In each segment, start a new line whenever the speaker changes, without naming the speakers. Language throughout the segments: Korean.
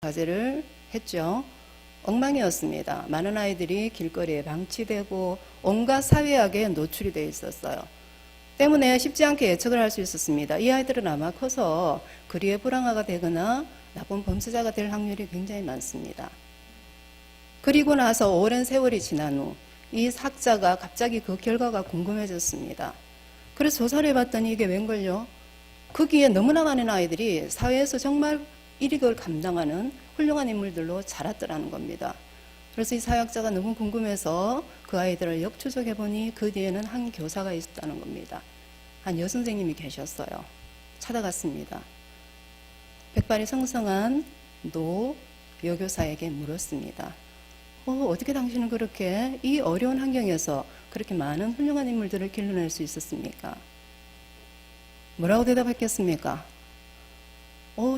과제를 했죠. 엉망이었습니다. 많은 아이들이 길거리에 방치되고 온갖 사회악에 노출이 되어 있었어요. 때문에 쉽지 않게 예측을 할 수 있었습니다. 이 아이들은 아마 커서 그리에 불황아가 되거나 나쁜 범죄자가 될 확률이 굉장히 많습니다. 그리고 나서 오랜 세월이 지난 후 이 학자가 갑자기 그 결과가 궁금해졌습니다. 그래서 조사를 해봤더니 이게 웬걸요? 거기에 너무나 많은 아이들이 사회에서 정말 일익을 감당하는 훌륭한 인물들로 자랐더라는 겁니다. 그래서 이 사회학자가 너무 궁금해서 그 아이들을 역추적해보니 그 뒤에는 한 교사가 있었다는 겁니다. 한 여선생님이 계셨어요. 찾아갔습니다. 백발이 성성한 노 여교사에게 물었습니다. 어떻게 당신은 그렇게 이 어려운 환경에서 그렇게 많은 훌륭한 인물들을 길러낼 수 있었습니까? 뭐라고 대답했겠습니까?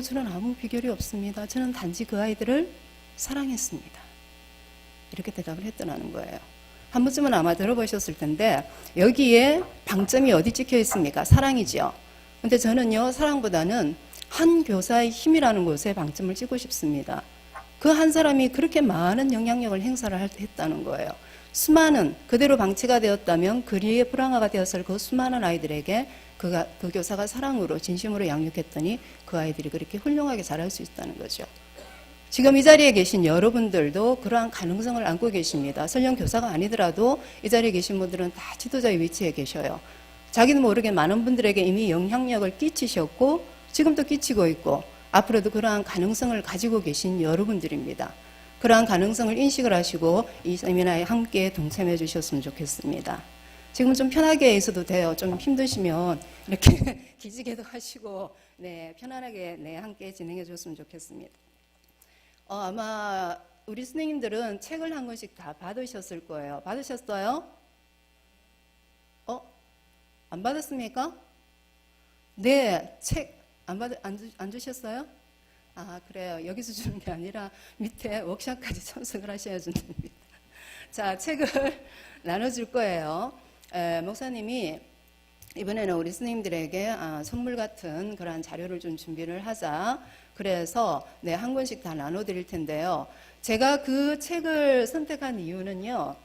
저는 아무 비결이 없습니다. 저는 단지 그 아이들을 사랑했습니다. 이렇게 대답을 했더라는 거예요. 한 번쯤은 아마 들어보셨을 텐데 여기에 방점이 어디 찍혀 있습니까? 사랑이죠. 근데 저는요, 사랑보다는 한 교사의 힘이라는 곳에 방점을 찍고 싶습니다. 그 한 사람이 그렇게 많은 영향력을 행사를 했다는 거예요. 수많은, 그대로 방치가 되었다면 그리에 불황아가 되었을 그 수많은 아이들에게 그 교사가 사랑으로 진심으로 양육했더니 그 아이들이 그렇게 훌륭하게 자랄 수 있다는 거죠. 지금 이 자리에 계신 여러분들도 그러한 가능성을 안고 계십니다. 설령 교사가 아니더라도 이 자리에 계신 분들은 다 지도자의 위치에 계셔요. 자기도 모르게 많은 분들에게 이미 영향력을 끼치셨고 지금도 끼치고 있고 앞으로도 그러한 가능성을 가지고 계신 여러분들입니다. 그러한 가능성을 인식을 하시고 이 세미나에 함께 동참해 주셨으면 좋겠습니다. 지금 좀 편하게 있어도 돼요. 좀 힘드시면 이렇게 기지개도 하시고 편안하게 함께 진행해 줬으면 좋겠습니다. 아마 우리 선생님들은 책을 한 권씩 다 받으셨을 거예요. 받으셨어요? 안 받았습니까? 네, 책 안 주셨어요? 그래요. 여기서 주는 게 아니라 밑에 워크숍까지 참석을 하셔야 준답니다. 자, 책을 나눠줄 거예요. 목사님이 이번에는 우리 스님들에게 선물 같은 그러한 자료를 좀 준비를 하자. 그래서 한 권씩 다 나눠드릴 텐데요. 제가 그 책을 선택한 이유는요.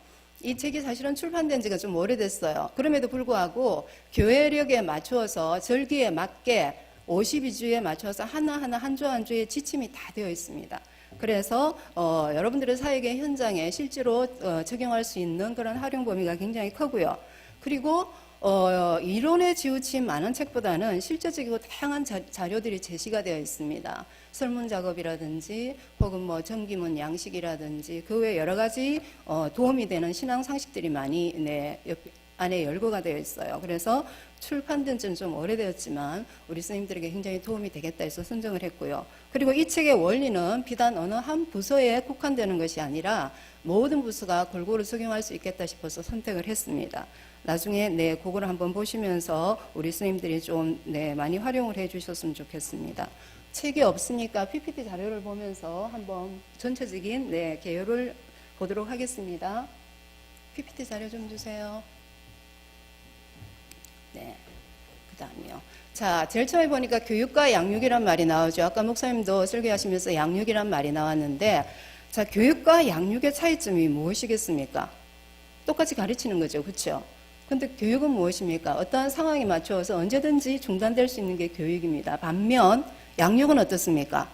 이 책이 사실은 출판된 지가 좀 오래됐어요. 그럼에도 불구하고 교회력에 맞추어서 절기에 맞게 52주에 맞춰서 하나하나 한 주 한 주에 지침이 다 되어 있습니다. 그래서 여러분들의 사역의 현장에 실제로 적용할 수 있는 그런 활용 범위가 굉장히 크고요. 그리고 이론에 지우친 많은 책보다는 실제적이고 다양한 자료들이 제시가 되어 있습니다. 설문 작업이라든지 혹은 정기문 양식이라든지 그 외 여러 가지 도움이 되는 신앙 상식들이 많이 안에 열거가 되어 있어요. 그래서 출판된 지는 좀 오래되었지만 우리 스님들에게 굉장히 도움이 되겠다 해서 선정을 했고요. 그리고 이 책의 원리는 비단 어느 한 부서에 국한되는 것이 아니라 모든 부서가 골고루 적용할 수 있겠다 싶어서 선택을 했습니다. 나중에 그거를 한번 보시면서 우리 스님들이 좀 많이 활용을 해 주셨으면 좋겠습니다. 책이 없으니까 PPT 자료를 보면서 한번 전체적인 개요를 보도록 하겠습니다. PPT 자료 좀 주세요. 그 다음이요. 자, 제일 처음에 보니까 교육과 양육이란 말이 나오죠. 아까 목사님도 설교하시면서 양육이란 말이 나왔는데, 자, 교육과 양육의 차이점이 무엇이겠습니까? 똑같이 가르치는 거죠. 그렇죠? 근데 교육은 무엇입니까? 어떠한 상황에 맞추어서 언제든지 중단될 수 있는 게 교육입니다. 반면 양육은 어떻습니까?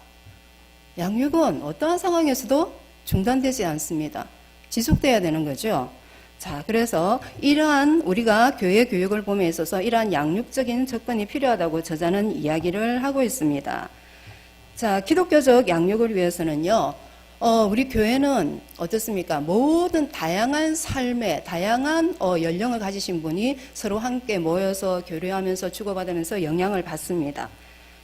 양육은 어떠한 상황에서도 중단되지 않습니다. 지속돼야 되는 거죠. 자, 그래서 이러한 우리가 교회 교육을 봄에 있어서 이러한 양육적인 접근이 필요하다고 저자는 이야기를 하고 있습니다. 자, 기독교적 양육을 위해서는요, 우리 교회는 어떻습니까? 모든 다양한 삶의 다양한 연령을 가지신 분이 서로 함께 모여서 교류하면서 주고받으면서 영향을 받습니다.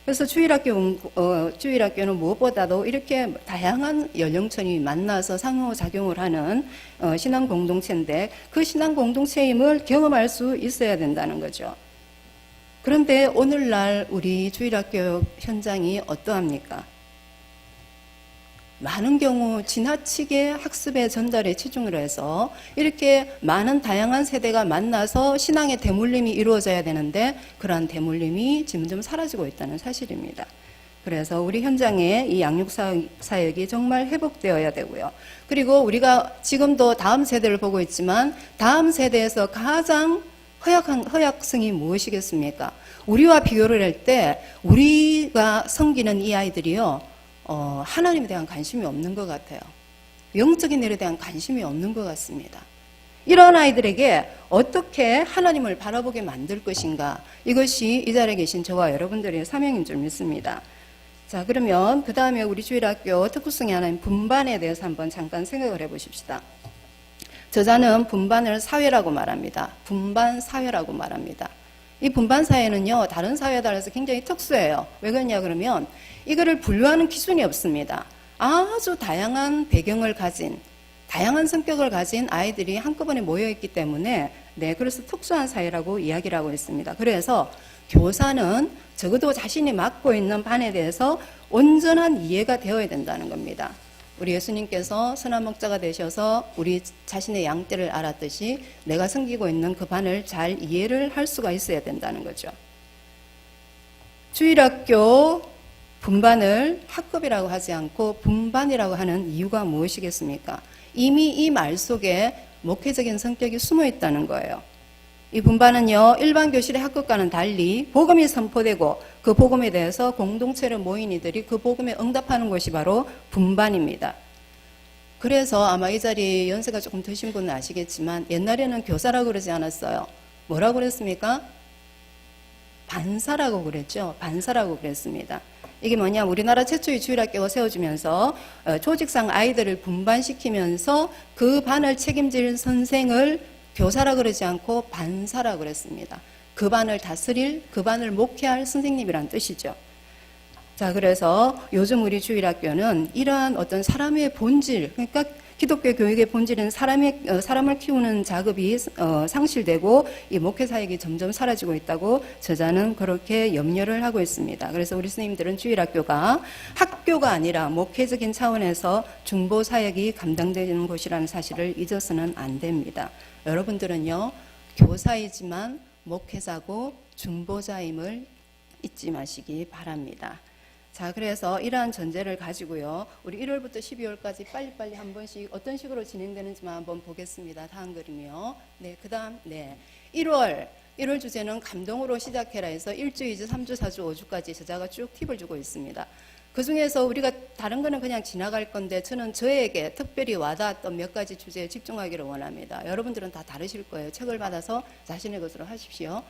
그래서 주일학교는 무엇보다도 이렇게 다양한 연령층이 만나서 상호작용을 하는 신앙 공동체인데 그 신앙 공동체임을 경험할 수 있어야 된다는 거죠. 그런데 오늘날 우리 주일학교 현장이 어떠합니까? 많은 경우 지나치게 학습의 전달에 치중을 해서 이렇게 많은 다양한 세대가 만나서 신앙의 대물림이 이루어져야 되는데 그러한 대물림이 점점 사라지고 있다는 사실입니다. 그래서 우리 현장에 이 양육 사역이 정말 회복되어야 되고요. 그리고 우리가 지금도 다음 세대를 보고 있지만 다음 세대에서 가장 허약성이 무엇이겠습니까? 우리와 비교를 할 때 우리가 섬기는 이 아이들이요, 하나님에 대한 관심이 없는 것 같아요. 영적인 일에 대한 관심이 없는 것 같습니다. 이런 아이들에게 어떻게 하나님을 바라보게 만들 것인가, 이것이 이 자리에 계신 저와 여러분들의 사명인 줄 믿습니다. 자, 그러면 그 다음에 우리 주일학교 특구성의 하나인 분반에 대해서 한번 잠깐 생각을 해보십시다. 저자는 분반을 사회라고 말합니다. 분반 사회라고 말합니다. 이 분반 사회는요, 다른 사회에 따라서 굉장히 특수해요. 왜 그러냐 그러면 이거를 분류하는 기준이 없습니다. 아주 다양한 배경을 가진, 다양한 성격을 가진 아이들이 한꺼번에 모여있기 때문에, 네, 그래서 특수한 사회라고 이야기를 하고 있습니다. 그래서 교사는 적어도 자신이 맡고 있는 반에 대해서 온전한 이해가 되어야 된다는 겁니다. 우리 예수님께서 선한 목자가 되셔서 우리 자신의 양떼를 알았듯이 내가 섬기고 있는 그 반을 잘 이해를 할 수가 있어야 된다는 거죠. 주일학교 분반을 학급이라고 하지 않고 분반이라고 하는 이유가 무엇이겠습니까? 이미 이 말 속에 목회적인 성격이 숨어 있다는 거예요. 이 분반은요, 일반 교실의 학급과는 달리 복음이 선포되고 그 복음에 대해서 공동체로 모인 이들이 그 복음에 응답하는 것이 바로 분반입니다. 그래서 아마 이 자리에 연세가 조금 드신 분은 아시겠지만 옛날에는 교사라고 그러지 않았어요. 뭐라고 그랬습니까? 반사라고 그랬죠. 반사라고 그랬습니다. 이게 뭐냐, 우리나라 최초의 주일학교가 세워지면서 조직상 아이들을 분반시키면서 그 반을 책임질 선생을 교사라 그러지 않고 반사라 그랬습니다. 그 반을 다스릴, 그 반을 목회할 선생님이란 뜻이죠. 자, 그래서 요즘 우리 주일학교는 이러한 어떤 사람의 본질, 그러니까 기독교 교육의 본질은 사람을 키우는 작업이 상실되고 이 목회 사역이 점점 사라지고 있다고 저자는 그렇게 염려를 하고 있습니다. 그래서 우리 스님들은 주일학교가 학교가 아니라 목회적인 차원에서 중보 사역이 감당되는 곳이라는 사실을 잊어서는 안 됩니다. 여러분들은요, 교사이지만 목회자고 중보자임을 잊지 마시기 바랍니다. 자, 그래서 이러한 전제를 가지고요, 우리 1월부터 12월까지 빨리빨리 한 번씩 어떤 식으로 진행되는지만 한번 보겠습니다. 다음 그림이요. 네, 그 다음, 네. 1월 주제는 감동으로 시작해라 해서 1주, 2주, 3주, 4주, 5주까지 저자가 쭉 팁을 주고 있습니다. 그 중에서 우리가 다른 거는 그냥 지나갈 건데 저는 저에게 특별히 와닿았던 몇 가지 주제에 집중하기를 원합니다. 여러분들은 다 다르실 거예요. 책을 받아서 자신의 것으로 하십시오.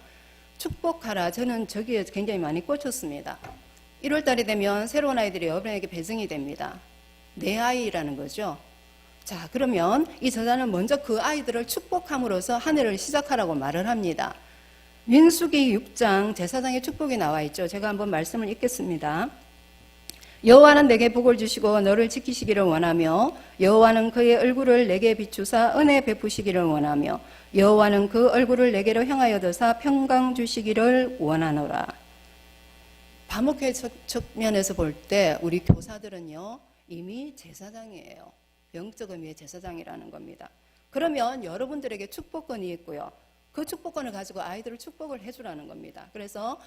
축복하라. 저는 저기에 굉장히 많이 꽂혔습니다. 1월 달이 되면 새로운 아이들이 여러분에게 배정이 됩니다. 내 아이라는 거죠. 자, 그러면 이 저자는 먼저 그 아이들을 축복함으로써 한 해를 시작하라고 말을 합니다. 민수기 6장 제사장의 축복이 나와 있죠. 제가 한번 말씀을 읽겠습니다. 여호와는 내게 복을 주시고 너를 지키시기를 원하며 여호와는 그의 얼굴을 내게 비추사 은혜 베푸시기를 원하며 여호와는 그 얼굴을 내게로 향하여 드사 평강 주시기를 원하노라. 반목회 측면에서 볼 때 우리 교사들은요, 이미 제사장이에요. 영적 의미의 제사장이라는 겁니다. 그러면 여러분들에게 축복권이 있고요, 그 축복권을 가지고 아이들을 축복을 해주라는 겁니다. 그래서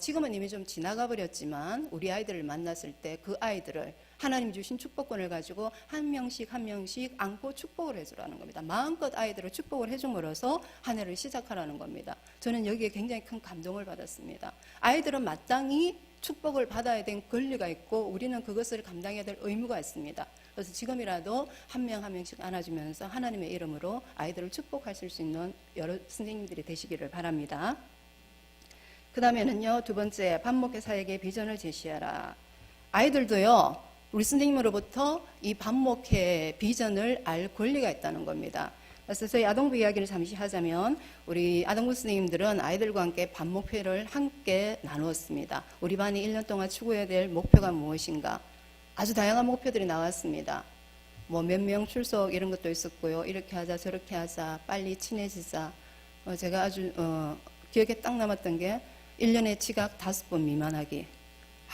지금은 이미 좀 지나가 버렸지만 우리 아이들을 만났을 때 그 아이들을 하나님 주신 축복권을 가지고 한 명씩 한 명씩 안고 축복을 해주라는 겁니다. 마음껏 아이들을 축복을 해줌으로써 한 해를 시작하라는 겁니다. 저는 여기에 굉장히 큰 감동을 받았습니다. 아이들은 마땅히 축복을 받아야 될 권리가 있고 우리는 그것을 감당해야 될 의무가 있습니다. 그래서 지금이라도 한 명 한 명씩 안아주면서 하나님의 이름으로 아이들을 축복하실 수 있는 여러 선생님들이 되시기를 바랍니다. 그 다음에는요, 두 번째, 반목회 사역의 비전을 제시하라. 아이들도요, 우리 선생님으로부터 이 반목회 비전을 알 권리가 있다는 겁니다. 그래서 저희 아동부 이야기를 잠시 하자면 우리 아동부 선생님들은 아이들과 함께 반목회를 함께 나누었습니다. 우리 반이 1년 동안 추구해야 될 목표가 무엇인가, 아주 다양한 목표들이 나왔습니다. 뭐 몇 명 출석 이런 것도 있었고요. 이렇게 하자 저렇게 하자, 빨리 친해지자. 제가 아주 기억에 딱 남았던 게 1년에 지각 5번 미만하기.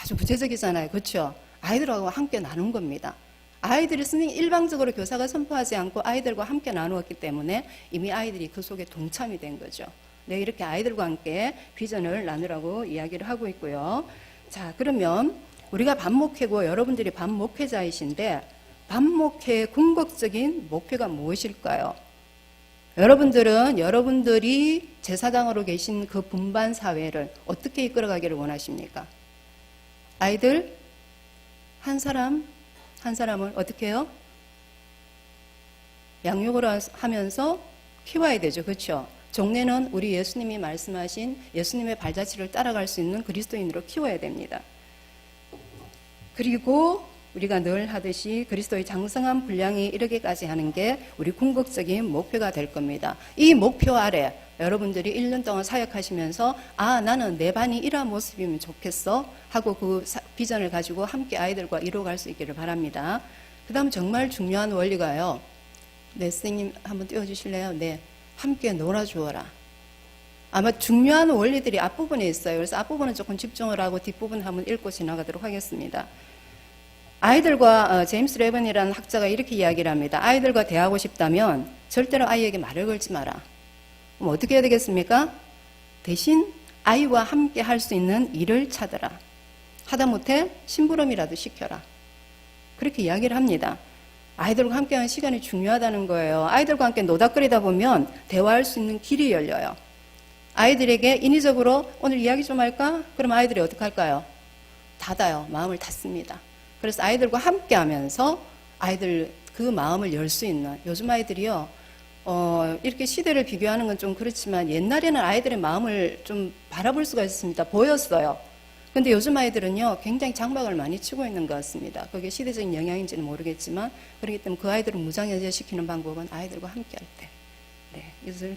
아주 구체적이잖아요. 그렇죠? 아이들하고 함께 나눈 겁니다. 아이들이 선생님 일방적으로 교사가 선포하지 않고 아이들과 함께 나누었기 때문에 이미 아이들이 그 속에 동참이 된 거죠. 네, 이렇게 아이들과 함께 비전을 나누라고 이야기를 하고 있고요. 자, 그러면 우리가 반목회고 여러분들이 반목회자이신데 반목회의 궁극적인 목표가 무엇일까요? 여러분들은 여러분들이 제사장으로 계신 그 분반 사회를 어떻게 이끌어가기를 원하십니까? 아이들 한 사람을 어떻게 해요? 양육을 하면서 키워야 되죠. 그렇죠? 종래는 우리 예수님이 말씀하신 예수님의 발자취를 따라갈 수 있는 그리스도인으로 키워야 됩니다. 그리고 우리가 늘 하듯이 그리스도의 장성한 분량이 이르기까지 하는 게 우리 궁극적인 목표가 될 겁니다. 이 목표 아래 여러분들이 1년 동안 사역하시면서 나는 내 반이 이러한 모습이면 좋겠어 하고 그 비전을 가지고 함께 아이들과 이루어갈 수 있기를 바랍니다. 그 다음 정말 중요한 원리가요. 네, 선생님 한번 띄워주실래요? 네, 함께 놀아주어라. 아마 중요한 원리들이 앞부분에 있어요. 그래서 앞부분은 조금 집중을 하고 뒷부분 한번 읽고 지나가도록 하겠습니다. 아이들과 제임스 레븐이라는 학자가 이렇게 이야기를 합니다. 아이들과 대하고 싶다면 절대로 아이에게 말을 걸지 마라. 그럼 어떻게 해야 되겠습니까? 대신 아이와 함께 할 수 있는 일을 찾아라. 하다못해 심부름이라도 시켜라. 그렇게 이야기를 합니다. 아이들과 함께하는 시간이 중요하다는 거예요. 아이들과 함께 노닥거리다 보면 대화할 수 있는 길이 열려요. 아이들에게 인위적으로 오늘 이야기 좀 할까? 그럼 아이들이 어떻게 할까요? 닫아요. 마음을 닫습니다. 그래서 아이들과 함께 하면서 아이들 그 마음을 열 수 있는, 요즘 아이들이요, 이렇게 시대를 비교하는 건 좀 그렇지만 옛날에는 아이들의 마음을 좀 바라볼 수가 있었습니다. 보였어요. 근데 요즘 아이들은요, 굉장히 장막을 많이 치고 있는 것 같습니다. 그게 시대적인 영향인지는 모르겠지만, 그렇기 때문에 그 아이들을 무장해제시키는 방법은 아이들과 함께 할 때. 네, 이것을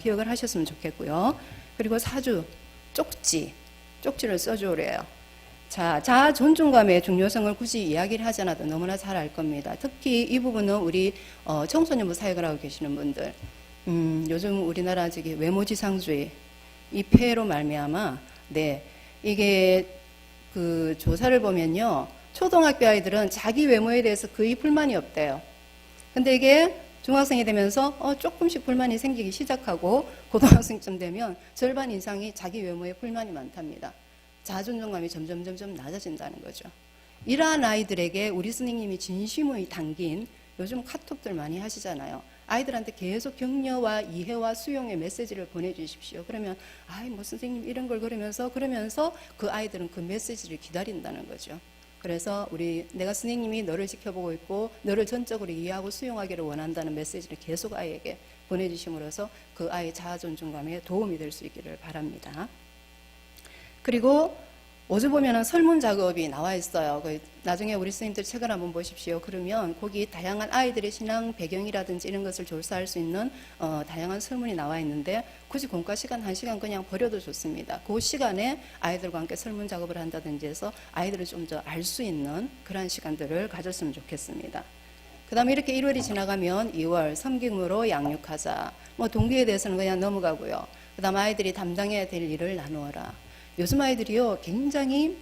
기억을 하셨으면 좋겠고요. 그리고 사주, 쪽지를 써주래요. 자, 자아 존중감의 중요성을 굳이 이야기를 하지 않아도 너무나 잘 알 겁니다. 특히 이 부분은 우리 청소년부 사역을 하고 계시는 분들, 요즘 우리나라 외모지상주의 이 폐해로 말미암아, 네, 이게 그 조사를 보면요, 초등학교 아이들은 자기 외모에 대해서 거의 불만이 없대요. 근데 이게 중학생이 되면서 조금씩 불만이 생기기 시작하고 고등학생쯤 되면 절반 이상이 자기 외모에 불만이 많답니다. 자존감이 점점 낮아진다는 거죠. 이러한 아이들에게 우리 스님이 진심의 담긴, 요즘 카톡들 많이 하시잖아요. 아이들한테 계속 격려와 이해와 수용의 메시지를 보내주십시오. 그러면 뭐 선생님 이런 걸 그러면서 그 아이들은 그 메시지를 기다린다는 거죠. 그래서 내가 스님이 너를 지켜보고 있고 너를 전적으로 이해하고 수용하기를 원한다는 메시지를 계속 아이에게 보내주심으로써 그 아이의 자아 존중감에 도움이 될 수 있기를 바랍니다. 그리고 5주 보면은 설문 작업이 나와 있어요. 나중에 우리 스님들 책을 한번 보십시오. 그러면 거기 다양한 아이들의 신앙 배경이라든지 이런 것을 조사할 수 있는 다양한 설문이 나와 있는데 굳이 공과 시간 1시간 그냥 버려도 좋습니다. 그 시간에 아이들과 함께 설문 작업을 한다든지 해서 아이들을 좀 더 알 수 있는 그런 시간들을 가졌으면 좋겠습니다. 그 다음에 이렇게 1월이 지나가면 2월 섬김으로 양육하자. 동기에 대해서는 그냥 넘어가고요. 그 다음 아이들이 담당해야 될 일을 나누어라. 요즘 아이들이요, 굉장히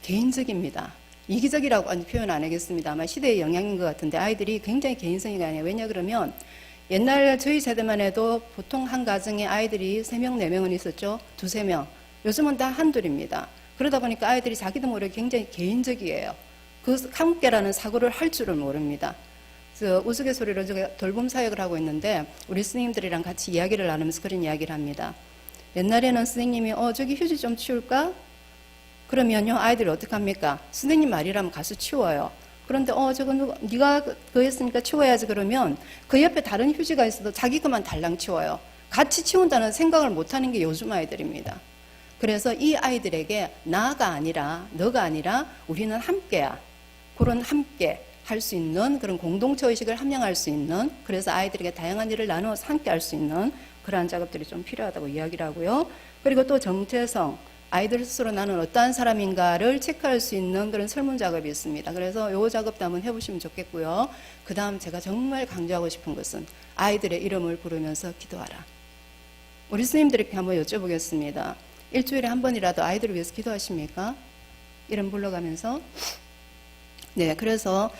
개인적입니다. 이기적이라고 표현 안 하겠습니다. 아마 시대의 영향인 것 같은데 아이들이 굉장히 개인성이 강해요. 왜냐 그러면 옛날 저희 세대만 해도 보통 한 가정에 아이들이 3명, 4명은 있었죠. 2, 3명. 요즘은 다 한둘입니다. 그러다 보니까 아이들이 자기도 모르게 굉장히 개인적이에요. 그 함께라는 사고를 할 줄을 모릅니다. 그래서 우스갯소리로 제가 돌봄 사역을 하고 있는데 우리 스님들이랑 같이 이야기를 나누면서 그런 이야기를 합니다. 옛날에는 선생님이 저기 휴지 좀 치울까? 그러면요 아이들이 어떻게 합니까? 선생님 말이라면 가서 치워요. 그런데 저거 네가 그거 했으니까 치워야지 그러면 그 옆에 다른 휴지가 있어도 자기 것만 달랑 치워요. 같이 치운다는 생각을 못하는 게 요즘 아이들입니다. 그래서 이 아이들에게 나가 아니라 너가 아니라 우리는 함께야. 그런 함께 할 수 있는 그런 공동체 의식을 함양할 수 있는, 그래서 아이들에게 다양한 일을 나누어서 함께 할 수 있는 그러한 작업들이 좀 필요하다고 이야기를 하고요. 그리고 또 정체성, 아이들 스스로 나는 어떠한 사람인가를 체크할 수 있는 그런 설문 작업이 있습니다. 그래서 이 작업도 한번 해보시면 좋겠고요. 그 다음 제가 정말 강조하고 싶은 것은 아이들의 이름을 부르면서 기도하라. 우리 스님들에게 한번 여쭤보겠습니다. 일주일에 한 번이라도 아이들을 위해서 기도하십니까? 이름 불러가면서. 네, 그래서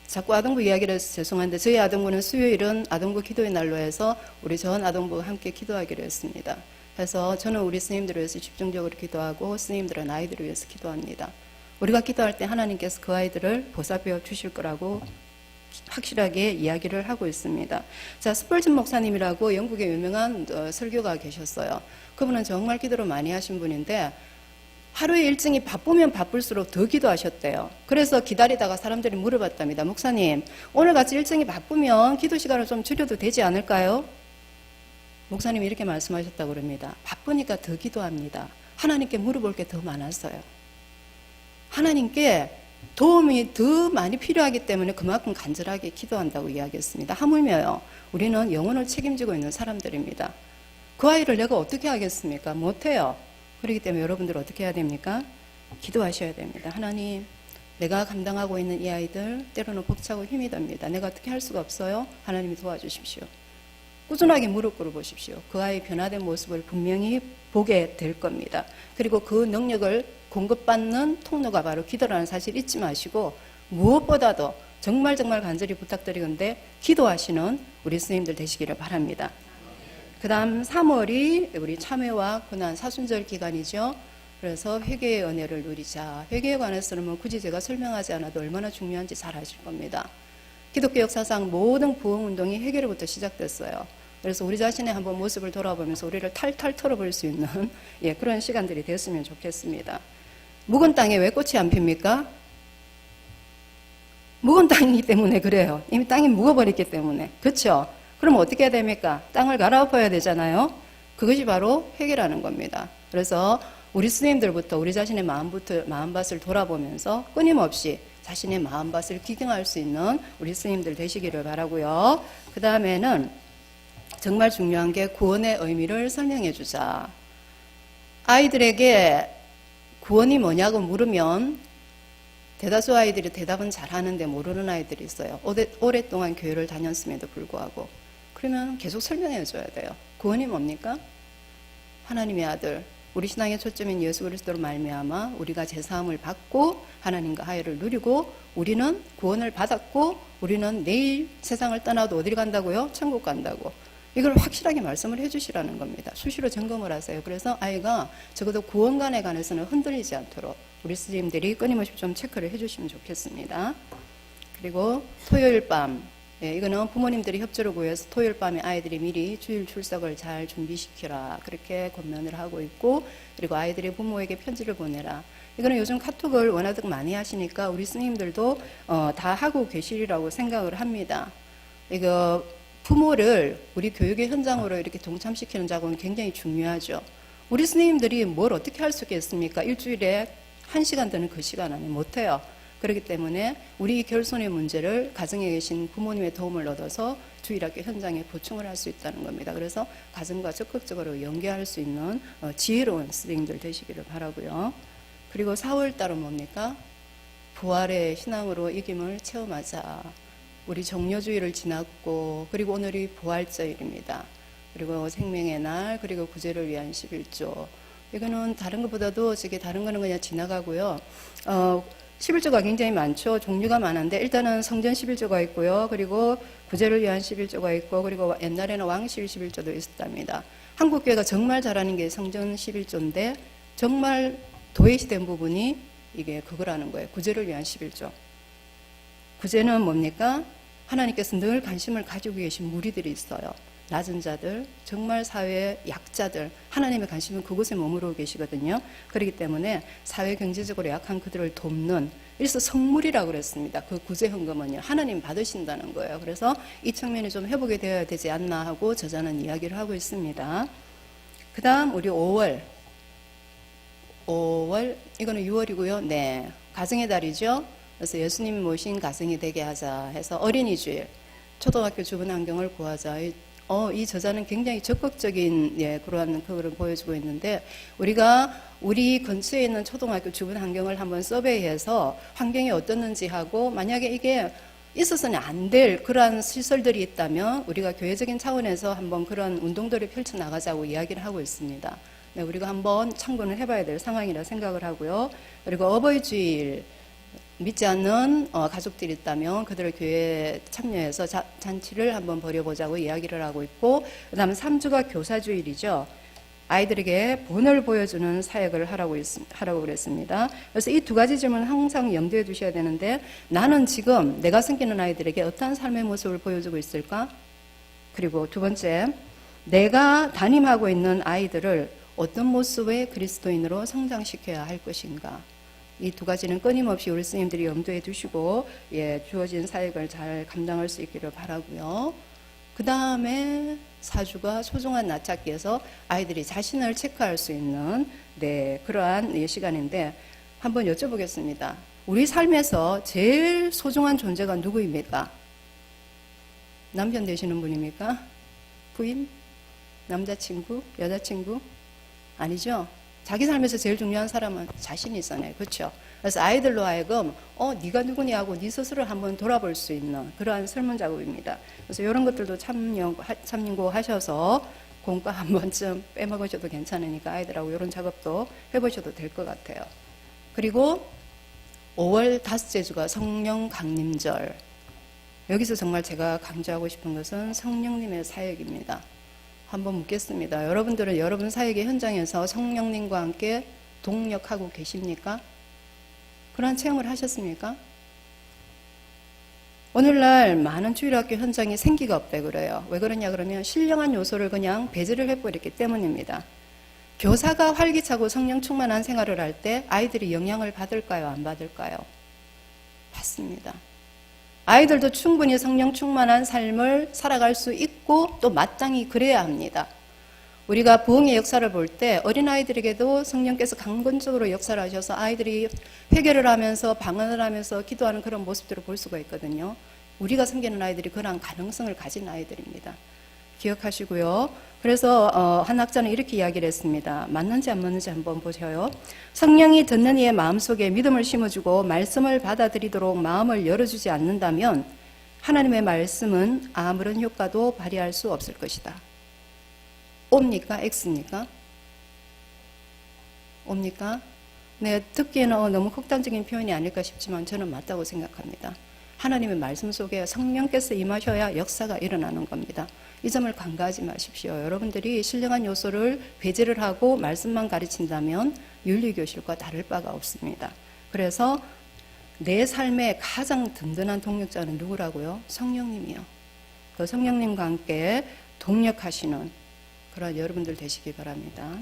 자꾸 아동부 이야기를 해서 죄송한데 저희 아동부는 수요일은 아동부 기도의 날로 해서 우리 전 아동부와 함께 기도하기로 했습니다. 해서 저는 우리 스님들을 위해서 집중적으로 기도하고 스님들은 아이들을 위해서 기도합니다. 우리가 기도할 때 하나님께서 그 아이들을 보살펴 주실 거라고 확실하게 이야기를 하고 있습니다. 자, 스펄전 목사님이라고 영국의 유명한 설교가 계셨어요. 그분은 정말 기도를 많이 하신 분인데 하루의 일정이 바쁘면 바쁠수록 더 기도하셨대요. 그래서 기다리다가 사람들이 물어봤답니다. 목사님, 오늘같이 일정이 바쁘면 기도 시간을 좀 줄여도 되지 않을까요? 목사님이 이렇게 말씀하셨다고 그럽니다. 바쁘니까 더 기도합니다. 하나님께 물어볼 게 더 많았어요. 하나님께 도움이 더 많이 필요하기 때문에 그만큼 간절하게 기도한다고 이야기했습니다. 하물며요, 우리는 영혼을 책임지고 있는 사람들입니다. 그 아이를 내가 어떻게 하겠습니까? 못해요. 그렇기 때문에 여러분들 어떻게 해야 됩니까? 기도하셔야 됩니다. 하나님, 내가 감당하고 있는 이 아이들 때로는 벅차고 힘이 듭니다. 내가 어떻게 할 수가 없어요? 하나님이 도와주십시오. 꾸준하게 무릎 꿇어 보십시오. 그 아이의 변화된 모습을 분명히 보게 될 겁니다. 그리고 그 능력을 공급받는 통로가 바로 기도라는 사실 잊지 마시고, 무엇보다도 정말 간절히 부탁드리건데 기도하시는 우리 스님들 되시기를 바랍니다. 그 다음 3월이 우리 참회와 고난 사순절 기간이죠. 그래서 회개의 은혜를 누리자. 회개에 관해서는 뭐 굳이 제가 설명하지 않아도 얼마나 중요한지 잘 아실 겁니다. 기독교 역사상 모든 부흥운동이 회개로부터 시작됐어요. 그래서 우리 자신의 한번 모습을 돌아보면서 우리를 탈탈 털어볼 수 있는 그런 시간들이 됐으면 좋겠습니다. 묵은 땅에 왜 꽃이 안 핍니까? 묵은 땅이기 때문에 그래요. 이미 땅이 묵어버렸기 때문에. 그렇죠? 그럼 어떻게 해야 됩니까? 땅을 갈아엎어야 되잖아요. 그것이 바로 회개라는 겁니다. 그래서 우리 스님들부터 우리 자신의 마음밭을 돌아보면서 끊임없이 자신의 마음밭을 기경할 수 있는 우리 스님들 되시기를 바라고요. 그 다음에는 정말 중요한 게 구원의 의미를 설명해 주자. 아이들에게 구원이 뭐냐고 물으면 대다수 아이들이 대답은 잘하는데 모르는 아이들이 있어요. 오랫동안 교회를 다녔음에도 불구하고. 그러면 계속 설명해 줘야 돼요. 구원이 뭡니까? 하나님의 아들, 우리 신앙의 초점인 예수 그리스도로 말미암아 우리가 제사함을 받고 하나님과 화해를 누리고 우리는 구원을 받았고 우리는 내일 세상을 떠나도 어디를 간다고요? 천국 간다고. 이걸 확실하게 말씀을 해주시라는 겁니다. 수시로 점검을 하세요. 그래서 아이가 적어도 구원관에 관해서는 흔들리지 않도록 우리 스님들이 끊임없이 좀 체크를 해주시면 좋겠습니다. 그리고 토요일 밤, 이거는 부모님들이 협조를 구해서 토요일 밤에 아이들이 미리 주일 출석을 잘 준비시키라, 그렇게 권면을 하고 있고, 그리고 아이들이 부모에게 편지를 보내라. 이거는 요즘 카톡을 워낙 많이 하시니까 우리 스님들도 다 하고 계시리라고 생각을 합니다. 이거 부모를 우리 교육의 현장으로 이렇게 동참시키는 작업은 굉장히 중요하죠. 우리 스님들이 뭘 어떻게 할 수 있겠습니까? 일주일에 1시간 되는 그 시간 안에 못해요. 그렇기 때문에 우리 결손의 문제를 가정에 계신 부모님의 도움을 얻어서 주일학교 현장에 보충을 할 수 있다는 겁니다. 그래서 가정과 적극적으로 연계할 수 있는 지혜로운 스님들 되시기를 바라고요. 그리고 4월달은 뭡니까? 부활의 신앙으로 이김을 체험하자. 우리 정료주일을 지났고, 그리고 오늘이 부활절입니다. 그리고 생명의 날, 그리고 구제를 위한 11조. 이거는 다른 것보다도 다른 거는 그냥 지나가고요. 11조가 굉장히 많죠. 종류가 많은데 일단은 성전 11조가 있고요. 그리고 구제를 위한 11조가 있고, 그리고 옛날에는 왕실 11조도 있었답니다. 한국교회가 정말 잘하는 게 성전 11조인데 정말 도외시된 부분이 이게 그거라는 거예요. 구제를 위한 11조. 구제는 뭡니까? 하나님께서 늘 관심을 가지고 계신 무리들이 있어요. 낮은 자들, 정말 사회의 약자들, 하나님의 관심은 그곳에 머무르고 계시거든요. 그렇기 때문에 사회 경제적으로 약한 그들을 돕는, 그래서 성물이라고 그랬습니다. 그 구제 헌금은요, 하나님 받으신다는 거예요. 그래서 이 측면이 좀 회복이 되어야 되지 않나 하고 저자는 이야기를 하고 있습니다. 그 다음 우리 5월, 이거는 6월이고요. 네, 가정의 달이죠. 그래서 예수님이 모신 가정이 되게 하자 해서 어린이주일, 초등학교 주변 환경을 구하자. 이 저자는 굉장히 적극적인 그러한 그거를 보여주고 있는데, 우리가 우리 근처에 있는 초등학교 주변 환경을 한번 서베이해서 환경이 어떻는지 하고, 만약에 이게 있어서는 안 될 그러한 시설들이 있다면 우리가 교회적인 차원에서 한번 그런 운동들을 펼쳐나가자고 이야기를 하고 있습니다. 네, 우리가 한번 참고는 해봐야 될 상황이라 생각을 하고요. 그리고 어버이주일, 믿지 않는 가족들이 있다면 그들을 교회에 참여해서 잔치를 한번 벌여보자고 이야기를 하고 있고, 그 다음에 3주가 교사주일이죠. 아이들에게 본을 보여주는 사역을 하라고 그랬습니다. 그래서 이 두 가지 점을 항상 염두에 두셔야 되는데, 나는 지금 내가 섬기는 아이들에게 어떠한 삶의 모습을 보여주고 있을까? 그리고 두 번째, 내가 담임하고 있는 아이들을 어떤 모습의 그리스도인으로 성장시켜야 할 것인가? 이 두 가지는 끊임없이 우리 스님들이 염두에 두시고 주어진 사역을 잘 감당할 수 있기를 바라고요. 그 다음에 사주가 소중한 나찾기에서 아이들이 자신을 체크할 수 있는 그러한 시간인데, 한번 여쭤보겠습니다. 우리 삶에서 제일 소중한 존재가 누구입니까? 남편 되시는 분입니까? 부인? 남자친구? 여자친구? 아니죠? 자기 삶에서 제일 중요한 사람은 자신이 있잖아요. 그렇죠? 그래서 아이들로 하여금 네가 누구냐 하고 네 스스로 한번 돌아볼 수 있는 그러한 설문 작업입니다. 그래서 이런 것들도 참고하셔서 공과 한 번쯤 빼먹으셔도 괜찮으니까 아이들하고 이런 작업도 해보셔도 될 것 같아요. 그리고 5월 다섯째 주가 성령 강림절. 여기서 정말 제가 강조하고 싶은 것은 성령님의 사역입니다. 한번 묻겠습니다. 여러분들은 여러분 사역의 현장에서 성령님과 함께 동력하고 계십니까? 그런 체험을 하셨습니까? 오늘날 많은 주일학교 현장에 생기가 없다 그래요. 왜 그러냐 그러면 신령한 요소를 그냥 배제를 해버렸기 때문입니다. 교사가 활기차고 성령 충만한 생활을 할 때 아이들이 영향을 받을까요? 안 받을까요? 받습니다. 아이들도 충분히 성령 충만한 삶을 살아갈 수 있고 또 마땅히 그래야 합니다. 우리가 부흥의 역사를 볼 때 어린아이들에게도 성령께서 강건적으로 역사를 하셔서 아이들이 회개를 하면서 방언을 하면서 기도하는 그런 모습들을 볼 수가 있거든요. 우리가 섬기는 아이들이 그런 가능성을 가진 아이들입니다. 기억하시고요. 그래서 한 학자는 이렇게 이야기를 했습니다. 맞는지 안 맞는지 한번 보셔요. 성령이 듣는 이의 마음속에 믿음을 심어주고 말씀을 받아들이도록 마음을 열어주지 않는다면 하나님의 말씀은 아무런 효과도 발휘할 수 없을 것이다. 옵니까? X입니까? 옵니까? 네, 듣기에는 너무 극단적인 표현이 아닐까 싶지만 저는 맞다고 생각합니다. 하나님의 말씀 속에 성령께서 임하셔야 역사가 일어나는 겁니다. 이 점을 간과하지 마십시오. 여러분들이 신령한 요소를 배제를 하고 말씀만 가르친다면 윤리교실과 다를 바가 없습니다. 그래서 내 삶의 가장 든든한 동력자는 누구라고요? 성령님이요. 그 성령님과 함께 동력하시는 그런 여러분들 되시기 바랍니다.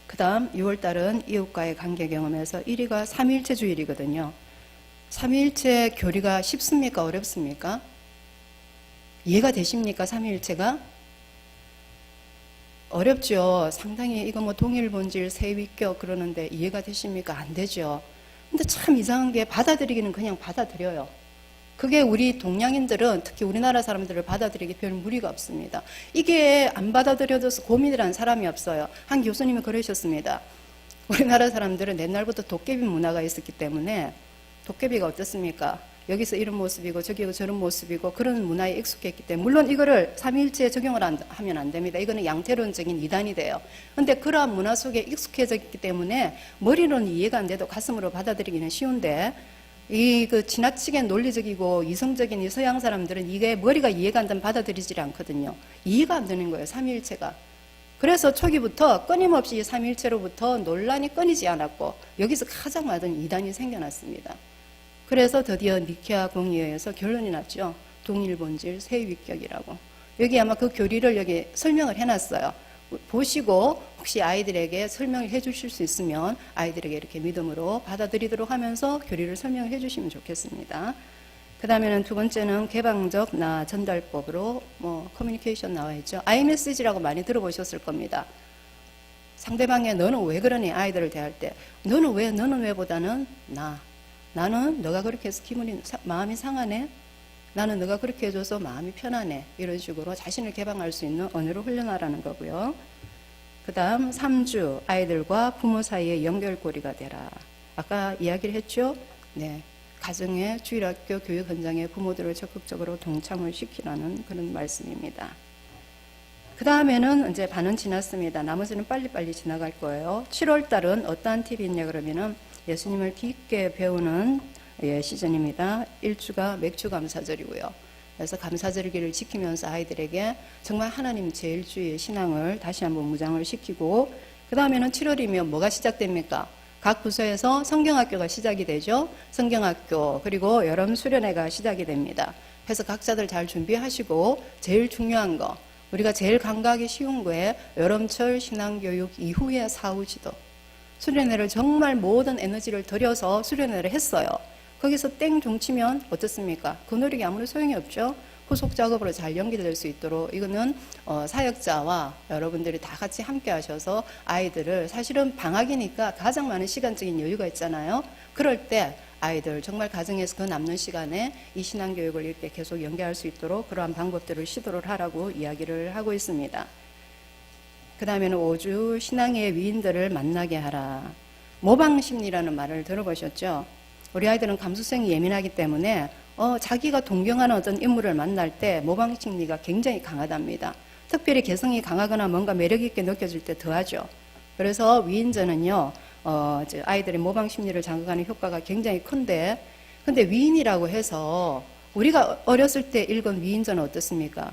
그 다음 6월달은 이웃과의 관계 경험에서 1위가 삼위일체 주일이거든요. 삼위일체 교리가 쉽습니까? 어렵습니까? 이해가 되십니까? 삼위일체가? 어렵죠. 상당히 이거 뭐 동일본질, 세위격 그러는데 이해가 되십니까? 안 되죠. 근데 참 이상한 게 받아들이기는 그냥 받아들여요. 그게 우리 동양인들은 특히 우리나라 사람들을 받아들이기 별 무리가 없습니다. 이게 안 받아들여져서 고민을 한 사람이 없어요. 한 교수님이 그러셨습니다. 우리나라 사람들은 옛날부터 도깨비 문화가 있었기 때문에 도깨비가 어떻습니까? 여기서 이런 모습이고 저기 저런 모습이고 그런 문화에 익숙했기 때문에 물론 이거를 삼위일체에 적용을 하면 안 됩니다. 이거는 양태론적인 이단이 돼요. 그런데 그러한 문화 속에 익숙해졌기 때문에 머리로는 이해가 안 돼도 가슴으로 받아들이기는 쉬운데 그 지나치게 논리적이고 이성적인 이 서양 사람들은 이게 머리가 이해가 안 되면 받아들이지 않거든요. 이해가 안 되는 거예요, 삼위일체가. 그래서 초기부터 끊임없이 이 삼위일체로부터 논란이 끊이지 않았고 여기서 가장 많은 이단이 생겨났습니다. 그래서 드디어 니케아 공의회에서 결론이 났죠. 동일본질 세위격이라고. 여기 아마 그 교리를 여기 설명을 해놨어요. 보시고 혹시 아이들에게 설명을 해주실 수 있으면 아이들에게 이렇게 믿음으로 받아들이도록 하면서 교리를 설명을 해주시면 좋겠습니다. 그 다음에는 두 번째는 개방적 나 전달법으로 커뮤니케이션 나와 있죠. iMessage라고 많이 들어보셨을 겁니다. 상대방의 너는 왜 그러니 아이들을 대할 때 너는 왜 보다는 나는 너가 그렇게 해서 마음이 상하네. 나는 너가 그렇게 해줘서 마음이 편하네. 이런 식으로 자신을 개방할 수 있는 언어로 훈련하라는 거고요. 그 다음 3주 아이들과 부모 사이의 연결고리가 되라. 아까 이야기를 했죠. 네, 가정의 주일학교 교육 현장에 부모들을 적극적으로 동참을 시키라는 그런 말씀입니다. 그 다음에는 이제 반은 지났습니다. 나머지는 빨리빨리 지나갈 거예요. 7월 달은 어떠한 팁이 있냐 그러면은 예수님을 깊게 배우는 시즌입니다. 1주가 맥주 감사절이고요. 그래서 감사절기를 지키면서 아이들에게 정말 하나님 제일주의 신앙을 다시 한번 무장을 시키고, 그 다음에는 7월이면 뭐가 시작됩니까? 각 부서에서 성경학교가 시작이 되죠. 성경학교, 그리고 여름 수련회가 시작이 됩니다. 그래서 각자들 잘 준비하시고, 제일 중요한 거, 우리가 제일 간과하기 쉬운 거에 여름철 신앙교육 이후의 사후지도. 수련회를 정말 모든 에너지를 들여서 수련회를 했어요. 거기서 땡 종치면 어떻습니까? 그 노력이 아무리 소용이 없죠. 후속 작업으로 잘 연결될 수 있도록 이거는 사역자와 여러분들이 다 같이 함께 하셔서 아이들을, 사실은 방학이니까 가장 많은 시간적인 여유가 있잖아요. 그럴 때 아이들 정말 가정에서 그 남는 시간에 이 신앙교육을 이렇게 계속 연계할 수 있도록 그러한 방법들을 시도를 하라고 이야기를 하고 있습니다. 그 다음에는 5주 신앙의 위인들을 만나게 하라. 모방심리라는 말을 들어보셨죠? 우리 아이들은 감수성이 예민하기 때문에 자기가 동경하는 어떤 인물을 만날 때 모방심리가 굉장히 강하답니다. 특별히 개성이 강하거나 뭔가 매력있게 느껴질 때 더하죠. 그래서 위인전은요, 아이들의 모방심리를 자극하는 효과가 굉장히 큰데, 근데 위인이라고 해서 우리가 어렸을 때 읽은 위인전은 어떻습니까?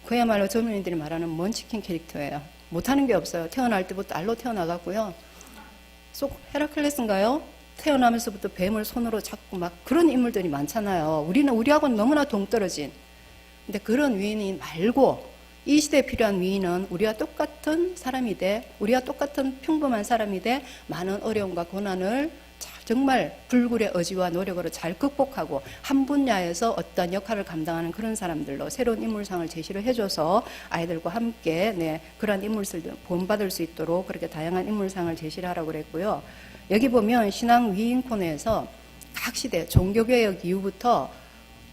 그야말로 젊은이들이 말하는 먼치킨 캐릭터예요. 못하는 게 없어요. 태어날 때부터 알로 태어나갔고요. 속 헤라클레스인가요? 태어나면서부터 뱀을 손으로 잡고 막 그런 인물들이 많잖아요. 우리하고는 너무나 동떨어진. 근데 그런 위인이 말고 이 시대에 필요한 위인은 우리와 똑같은 사람이 돼, 우리와 똑같은 평범한 사람이 돼 많은 어려움과 고난을 정말 불굴의 의지와 노력으로 잘 극복하고 한 분야에서 어떤 역할을 감당하는 그런 사람들로 새로운 인물상을 제시를 해줘서 아이들과 함께 그런 인물들을 본받을 수 있도록 그렇게 다양한 인물상을 제시를 하라고 그랬고요. 여기 보면 신앙 위인 코너에서 각 시대 종교개혁 이후부터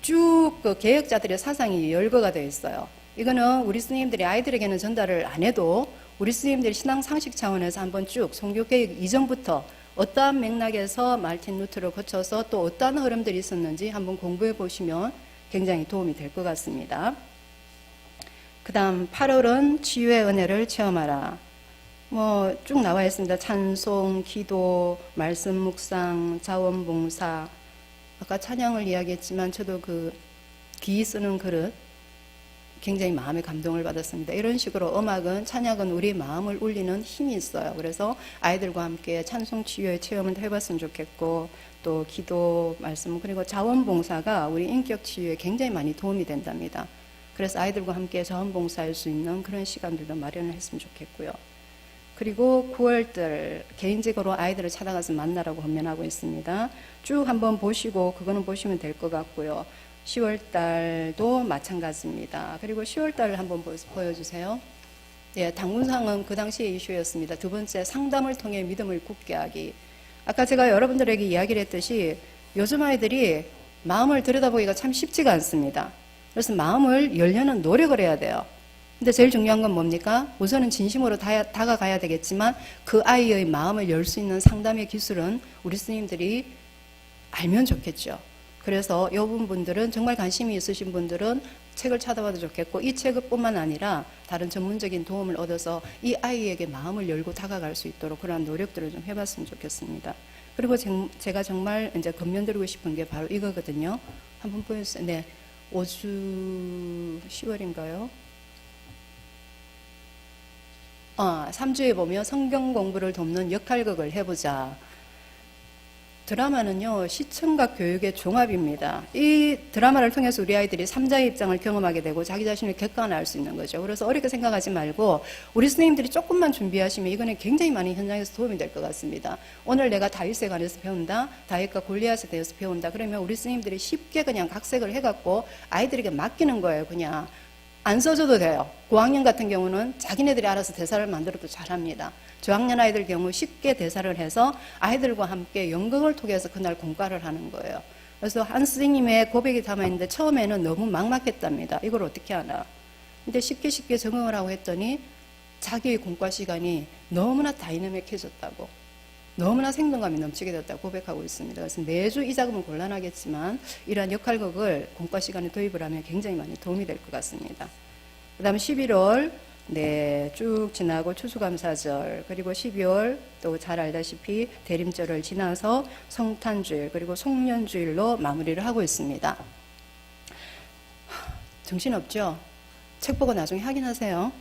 쭉 그 개혁자들의 사상이 열거가 되어 있어요. 이거는 우리 스님들이 아이들에게는 전달을 안 해도 우리 스님들이 신앙 상식 차원에서 한번 쭉 종교개혁 이전부터 어떠한 맥락에서 말틴 루터를 거쳐서 또 어떠한 흐름들이 있었는지 한번 공부해 보시면 굉장히 도움이 될 것 같습니다. 그 다음 8월은 치유의 은혜를 체험하라. 쭉 나와 있습니다. 찬송, 기도, 말씀 묵상, 자원봉사. 아까 찬양을 이야기했지만 저도 그 기 쓰는 그릇 굉장히 마음의 감동을 받았습니다. 이런 식으로 음악은, 찬양은 우리 마음을 울리는 힘이 있어요. 그래서 아이들과 함께 찬송 치유의 체험을 해봤으면 좋겠고, 또 기도, 말씀, 그리고 자원봉사가 우리 인격 치유에 굉장히 많이 도움이 된답니다. 그래서 아이들과 함께 자원봉사할 수 있는 그런 시간들도 마련을 했으면 좋겠고요. 그리고 9월달 개인적으로 아이들을 찾아가서 만나라고 헌면하고 있습니다. 쭉 한번 보시고 그거는 보시면 될 것 같고요. 10월달도 마찬가지입니다. 그리고 10월달을 한번 보여주세요. 예, 당분상은 그 당시의 이슈였습니다. 두 번째, 상담을 통해 믿음을 굳게 하기. 아까 제가 여러분들에게 이야기를 했듯이 요즘 아이들이 마음을 들여다보기가 참 쉽지가 않습니다. 그래서 마음을 열려는 노력을 해야 돼요. 근데 제일 중요한 건 뭡니까? 우선은 진심으로 다가가야 되겠지만 그 아이의 마음을 열 수 있는 상담의 기술은 우리 스님들이 알면 좋겠죠. 그래서 이분 분들은, 정말 관심이 있으신 분들은 책을 찾아봐도 좋겠고, 이 책뿐만 아니라 다른 전문적인 도움을 얻어서 이 아이에게 마음을 열고 다가갈 수 있도록 그러한 노력들을 좀 해봤으면 좋겠습니다. 그리고 제가 정말 이제 건면드리고 싶은 게 바로 이거거든요. 한번 보여주세요. 네, 5주 10월인가요? 3주에 보면 성경 공부를 돕는 역할극을 해보자. 드라마는요, 시청과 교육의 종합입니다. 이 드라마를 통해서 우리 아이들이 3자의 입장을 경험하게 되고 자기 자신을 객관화할 수 있는 거죠. 그래서 어렵게 생각하지 말고 우리 선생님들이 조금만 준비하시면 이거는 굉장히 많이 현장에서 도움이 될 것 같습니다. 오늘 내가 다윗에 관해서 배운다, 다윗과 골리앗에 대해서 배운다, 그러면 우리 선생님들이 쉽게 그냥 각색을 해갖고 아이들에게 맡기는 거예요. 그냥 안 써줘도 돼요. 고학년 같은 경우는 자기네들이 알아서 대사를 만들어도 잘합니다. 저학년 아이들 경우 쉽게 대사를 해서 아이들과 함께 연극을 통해서 그날 공과를 하는 거예요. 그래서 한 선생님의 고백이 담아있는데 처음에는 너무 막막했답니다. 이걸 어떻게 하나. 근데 쉽게 적응을 하고 했더니 자기의 공과 시간이 너무나 다이내믹해졌다고, 너무나 생동감이 넘치게 됐다고 고백하고 있습니다. 그래서 매주 이 작업은 곤란하겠지만 이러한 역할극을 공과 시간에 도입을 하면 굉장히 많이 도움이 될 것 같습니다. 그 다음 11월 쭉 지나고 추수감사절, 그리고 12월 또 잘 알다시피 대림절을 지나서 성탄주일, 그리고 송년주일로 마무리를 하고 있습니다. 정신없죠? 책 보고 나중에 확인하세요.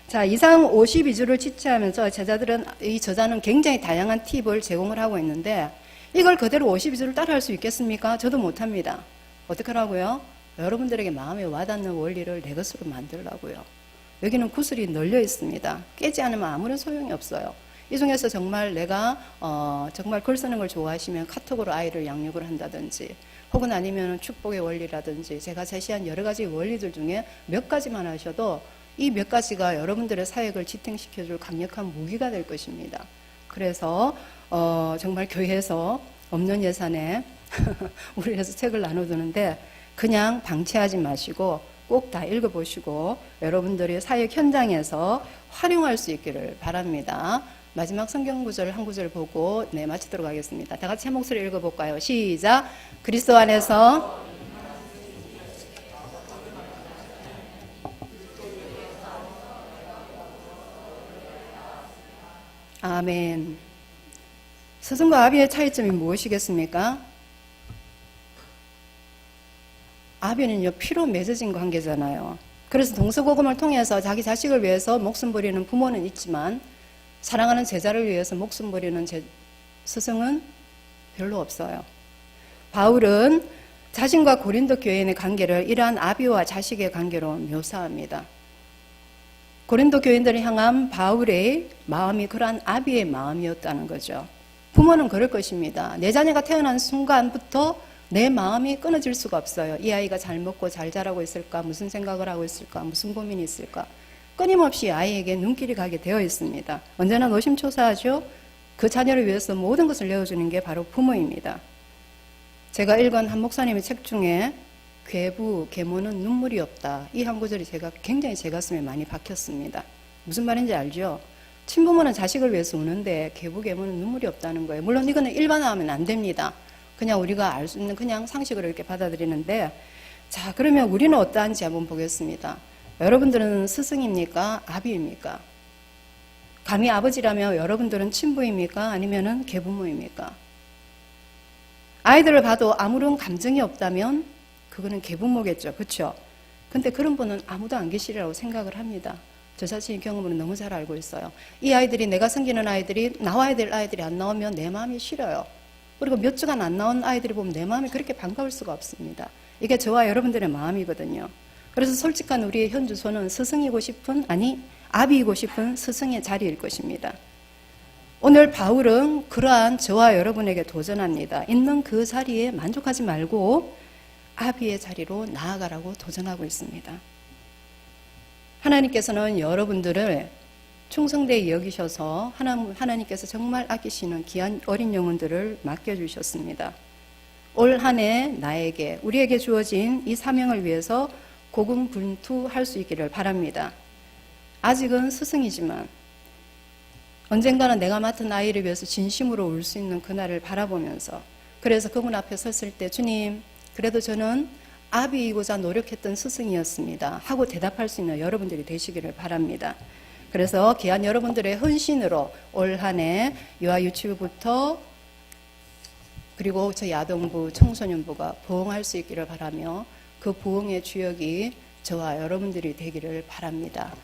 자, 이상 52주를 지체하면서 제자들은 이 저자는 굉장히 다양한 팁을 제공을 하고 있는데 이걸 그대로 52주를 따라할 수 있겠습니까? 저도 못합니다. 어떻게 하라고요? 여러분들에게 마음에 와닿는 원리를 내 것으로 만들라고요. 여기는 구슬이 널려 있습니다. 깨지 않으면 아무런 소용이 없어요. 이 중에서 정말 내가 정말 글 쓰는 걸 좋아하시면 카톡으로 아이를 양육을 한다든지 혹은 아니면 축복의 원리라든지 제가 제시한 여러 가지 원리들 중에 몇 가지만 하셔도 이 몇 가지가 여러분들의 사역을 지탱시켜줄 강력한 무기가 될 것입니다. 그래서 정말 교회에서 없는 예산에 우리에서 책을 나눠두는데 그냥 방치하지 마시고 꼭 다 읽어보시고 여러분들이 사역 현장에서 활용할 수 있기를 바랍니다. 마지막 성경 구절 한 구절 보고 마치도록 하겠습니다. 다 같이 한 목소리 읽어볼까요? 시작. 그리스도 안에서 아멘. 스승과 아비의 차이점이 무엇이겠습니까? 아비는요, 피로 맺어진 관계잖아요. 그래서 동서고금을 통해서 자기 자식을 위해서 목숨 버리는 부모는 있지만 사랑하는 제자를 위해서 목숨 버리는 스승은 별로 없어요. 바울은 자신과 고린도 교인의 관계를 이러한 아비와 자식의 관계로 묘사합니다. 고린도 교인들을 향한 바울의 마음이 그러한 아비의 마음이었다는 거죠. 부모는 그럴 것입니다. 내 자녀가 태어난 순간부터 내 마음이 끊어질 수가 없어요. 이 아이가 잘 먹고 잘 자라고 있을까? 무슨 생각을 하고 있을까? 무슨 고민이 있을까? 끊임없이 아이에게 눈길이 가게 되어 있습니다. 언제나 노심초사하죠. 그 자녀를 위해서 모든 것을 내어주는 게 바로 부모입니다. 제가 읽은 한 목사님의 책 중에 괴부, 계모는 눈물이 없다. 이 한 구절이 굉장히 제 가슴에 많이 박혔습니다. 무슨 말인지 알죠? 친부모는 자식을 위해서 우는데 괴부, 계모는 눈물이 없다는 거예요. 물론 이거는 일반화하면 안 됩니다. 그냥 우리가 알 수 있는 그냥 상식으로 이렇게 받아들이는데 자, 그러면 우리는 어떠한지 한번 보겠습니다. 여러분들은 스승입니까? 아비입니까? 감히 아버지라면 여러분들은 친부입니까? 아니면은 계부모입니까? 아이들을 봐도 아무런 감정이 없다면 그거는 계부모겠죠. 그렇죠? 근데 그런 분은 아무도 안 계시리라고 생각을 합니다. 저 자신의 경험으로 너무 잘 알고 있어요. 이 아이들이 내가 섬기는 아이들이 나와야 될 아이들이 안 나오면 내 마음이 싫어요. 그리고 몇 주간 안 나온 아이들이 보면 내 마음이 그렇게 반가울 수가 없습니다. 이게 저와 여러분들의 마음이거든요. 그래서 솔직한 우리의 현주소는 스승이고 싶은 아비이고 싶은 스승의 자리일 것입니다. 오늘 바울은 그러한 저와 여러분에게 도전합니다. 있는 그 자리에 만족하지 말고 아비의 자리로 나아가라고 도전하고 있습니다. 하나님께서는 여러분들을 충성되이 여기셔서 하나님께서 정말 아끼시는 귀한 어린 영혼들을 맡겨주셨습니다. 올 한 해 나에게 우리에게 주어진 이 사명을 위해서 고군분투할 수 있기를 바랍니다. 아직은 스승이지만 언젠가는 내가 맡은 아이를 위해서 진심으로 울 수 있는 그날을 바라보면서 그래서 그분 앞에 섰을 때 주님 그래도 저는 아비이고자 노력했던 스승이었습니다 하고 대답할 수 있는 여러분들이 되시기를 바랍니다. 그래서 귀한 여러분들의 헌신으로 올 한 해 유아유치부부터 그리고 저희 아동부, 청소년부가 부흥할 수 있기를 바라며 그 부흥의 주역이 저와 여러분들이 되기를 바랍니다.